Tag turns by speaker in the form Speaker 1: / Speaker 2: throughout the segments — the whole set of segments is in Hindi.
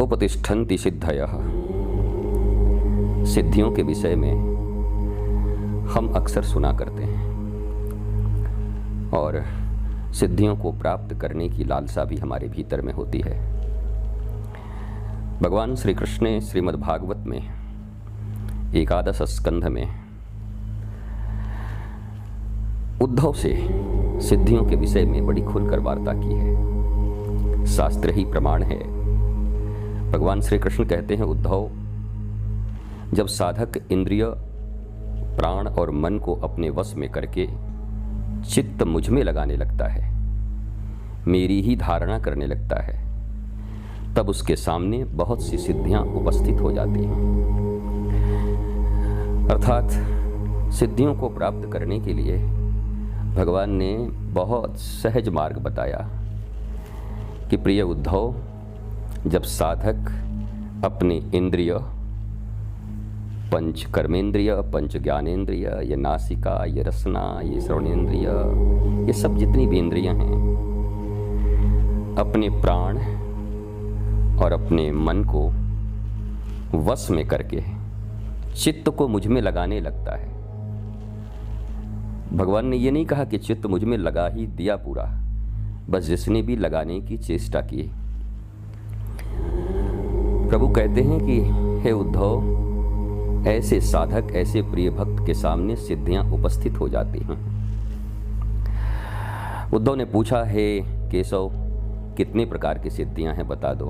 Speaker 1: उपतिष्ठन्ति सिद्धयः। सिद्धियों के विषय में हम अक्सर सुना करते हैं और सिद्धियों को प्राप्त करने की लालसा भी हमारे भीतर में होती है। भगवान श्री कृष्ण ने श्रीमद् भागवत में एकादश स्कंध में उद्धव से सिद्धियों के विषय में बड़ी खुलकर वार्ता की है। शास्त्र ही प्रमाण है। भगवान श्री कृष्ण कहते हैं, उद्धव, जब साधक इंद्रिय, प्राण और मन को अपने वश में करके चित्त मुझ में लगाने लगता है, मेरी ही धारणा करने लगता है, तब उसके सामने बहुत सी सिद्धियां उपस्थित हो जाती हैं। अर्थात सिद्धियों को प्राप्त करने के लिए भगवान ने बहुत सहज मार्ग बताया कि प्रिय उद्धव, जब साधक अपने इंद्रिय, पंच कर्मेंद्रिय, पंच ज्ञानेंद्रिय, ये नासिका, ये रसना, ये श्रवणेंद्रिय, ये सब जितनी भी इंद्रियां हैं, अपने प्राण और अपने मन को वश में करके चित्त को मुझ में लगाने लगता है। भगवान ने ये नहीं कहा कि चित्त मुझ में लगा ही दिया पूरा, बस जिसने भी लगाने की चेष्टा की। प्रभु कहते हैं कि हे उद्धव, ऐसे साधक, ऐसे प्रिय भक्त के सामने सिद्धियां उपस्थित हो जाती हैं। उद्धव ने पूछा, हे केशव, कितने प्रकार की सिद्धियां हैं, बता दो।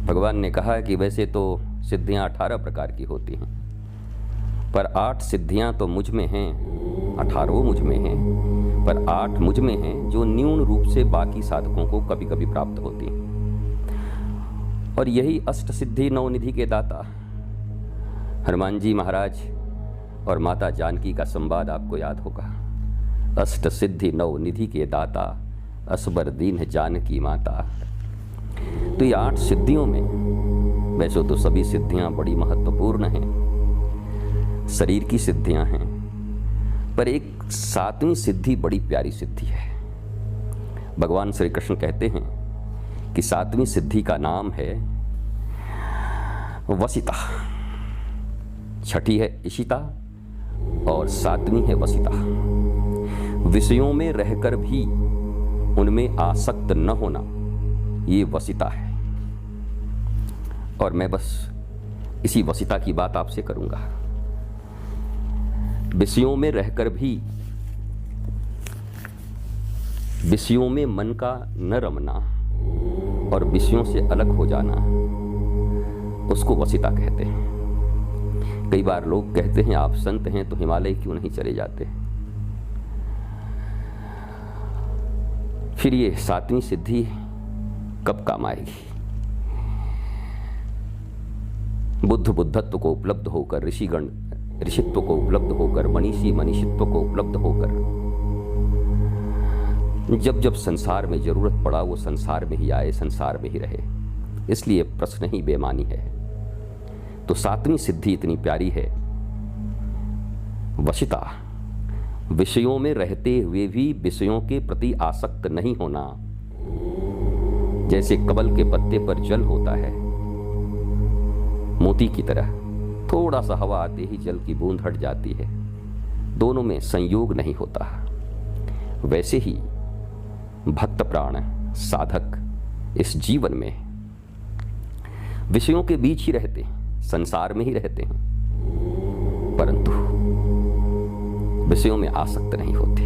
Speaker 1: भगवान ने कहा कि वैसे तो सिद्धियां 18 प्रकार की होती हैं, पर 8 सिद्धियां तो मुझ में हैं, 18 मुझ में हैं, पर 8 मुझ में हैं जो न्यून रूप से बाकी साधकों को कभी कभी प्राप्त होती हैं। और यही अष्ट सिद्धि नवनिधि के दाता हनुमान जी महाराज और माता जानकी का संवाद आपको याद होगा। अष्ट सिद्धि नवनिधि के दाता, असबर दीन जानकी माता। तो ये 8 सिद्धियों में वैसे तो सभी सिद्धियां बड़ी महत्वपूर्ण हैं, शरीर की सिद्धियां हैं, पर एक 7वीं सिद्धि बड़ी प्यारी सिद्धि है। भगवान श्री कृष्ण कहते हैं कि 7वीं सिद्धि का नाम है वसिता, 6ठी है इशिता और 7वीं है वसिता। विषयों में रहकर भी उनमें आसक्त न होना, ये वसिता है। और मैं बस इसी वसिता की बात आपसे करूंगा। विषयों में रहकर भी विषयों में मन का न रमना और विषयों से अलग हो जाना, उसको वसिता कहते हैं। कई बार लोग कहते हैं, आप संत हैं तो हिमालय क्यों नहीं चले जाते। फिर ये 7वीं सिद्धि कब काम आएगी। बुद्ध बुद्धत्व को उपलब्ध होकर, ऋषिगण ऋषित्व को उपलब्ध होकर, मनीषी मनीषित्व को उपलब्ध होकर, जब जब संसार में जरूरत पड़ा वो संसार में ही आए, संसार में ही रहे। इसलिए प्रश्न ही बेमानी है। तो 7वीं सिद्धि इतनी प्यारी है, वशिता, विषयों में रहते हुए भी विषयों के प्रति आसक्त नहीं होना। जैसे कमल के पत्ते पर जल होता है, मोती की तरह थोड़ा सा हवा आते ही जल की बूंद हट जाती है, दोनों में संयोग नहीं होता। वैसे ही भक्त प्राण, साधक इस जीवन में विषयों के बीच ही रहते हैं, संसार में ही रहते हैं, परंतु विषयों में आसक्त नहीं होते।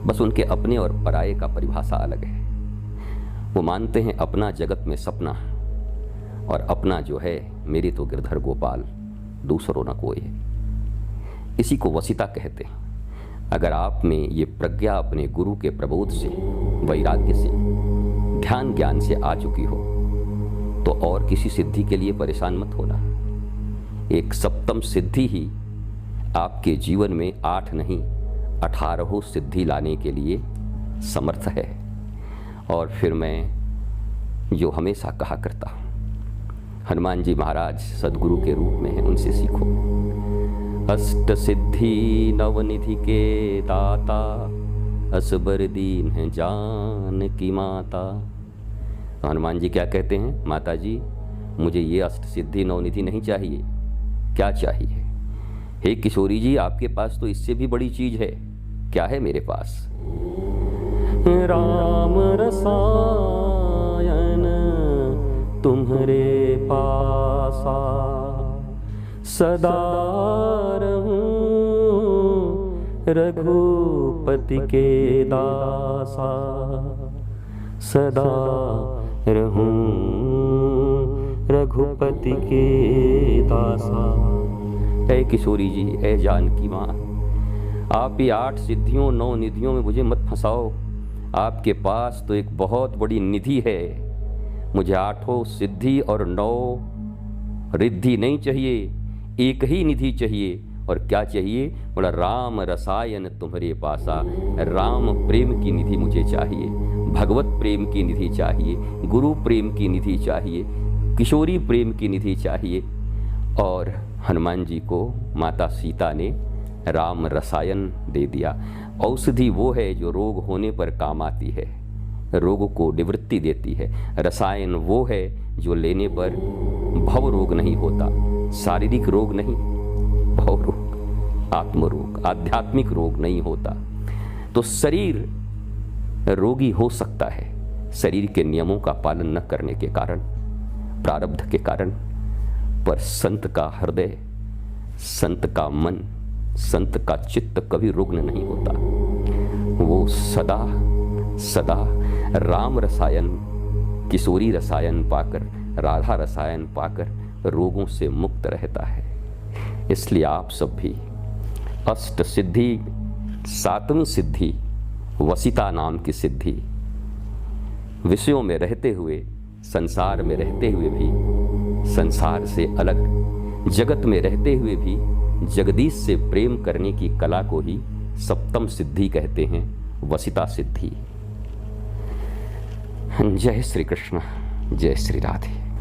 Speaker 1: बस उनके अपने और पराये का परिभाषा अलग है। वो मानते हैं अपना जगत में सपना, और अपना जो है मेरे तो गिरधर गोपाल, दूसरों न कोई। इसी को वसिता कहते हैं। अगर आप में ये प्रज्ञा अपने गुरु के प्रबोध से, वैराग्य से, ध्यान ज्ञान से आ चुकी हो, तो और किसी सिद्धि के लिए परेशान मत होना। एक 7वीं सिद्धि ही आपके जीवन में 8 नहीं 18 सिद्धि लाने के लिए समर्थ है। और फिर मैं जो हमेशा कहा करता हूँ, हनुमान जी महाराज सदगुरु के रूप में हैं, उनसे सीखो। अष्ट सिद्धि नवनिधि के दाता, असबर दीन है जानकी माता। तो हनुमान जी क्या कहते हैं, माता जी मुझे ये अष्ट सिद्धि नवनिधि नहीं चाहिए। क्या चाहिए? हे किशोरी जी, आपके पास तो इससे भी बड़ी चीज है। क्या है मेरे पास? राम रसायन तुम्हारे पासा, सदा रहूं रघुपति के दासा, सदा रहूं रघुपति के दासा। ऐ किशोरी जी, ऐ जानकी माँ, आप ये 8 सिद्धियों 9 निधियों में मुझे मत फंसाओ। आपके पास तो एक बहुत बड़ी निधि है। मुझे 8 सिद्धि और 9 रिद्धि नहीं चाहिए, एक ही निधि चाहिए। और क्या चाहिए? बोला राम रसायन तुम्हारे पासा। राम प्रेम की निधि मुझे चाहिए, भगवत प्रेम की निधि चाहिए, गुरु प्रेम की निधि चाहिए, किशोरी प्रेम की निधि चाहिए। और हनुमान जी को माता सीता ने राम रसायन दे दिया। औषधि वो है जो रोग होने पर काम आती है, रोग को निवृत्ति देती है। रसायन वो है जो लेने पर भव रोग नहीं होता, शारीरिक रोग नहीं, भव रोग, आत्म रोग, आध्यात्मिक रोग नहीं होता। तो शरीर रोगी हो सकता है शरीर के नियमों का पालन न करने के कारण, प्रारब्ध के कारण, पर संत का हृदय, संत का मन, संत का चित्त कभी रुग्ण नहीं होता। वो सदा सदा राम रसायन, किशोरी रसायन पाकर, राधा रसायन पाकर रोगों से मुक्त रहता है। इसलिए आप सब भी अष्ट सिद्धि, 7वीं सिद्धि वसिता नाम की सिद्धि, विषयों में रहते हुए, संसार में रहते हुए भी, संसार से अलग जगत में रहते हुए भी जगदीश से प्रेम करने की कला को ही 7वीं सिद्धि कहते हैं, वसिता सिद्धि। जय श्री कृष्ण, जय श्री राधे।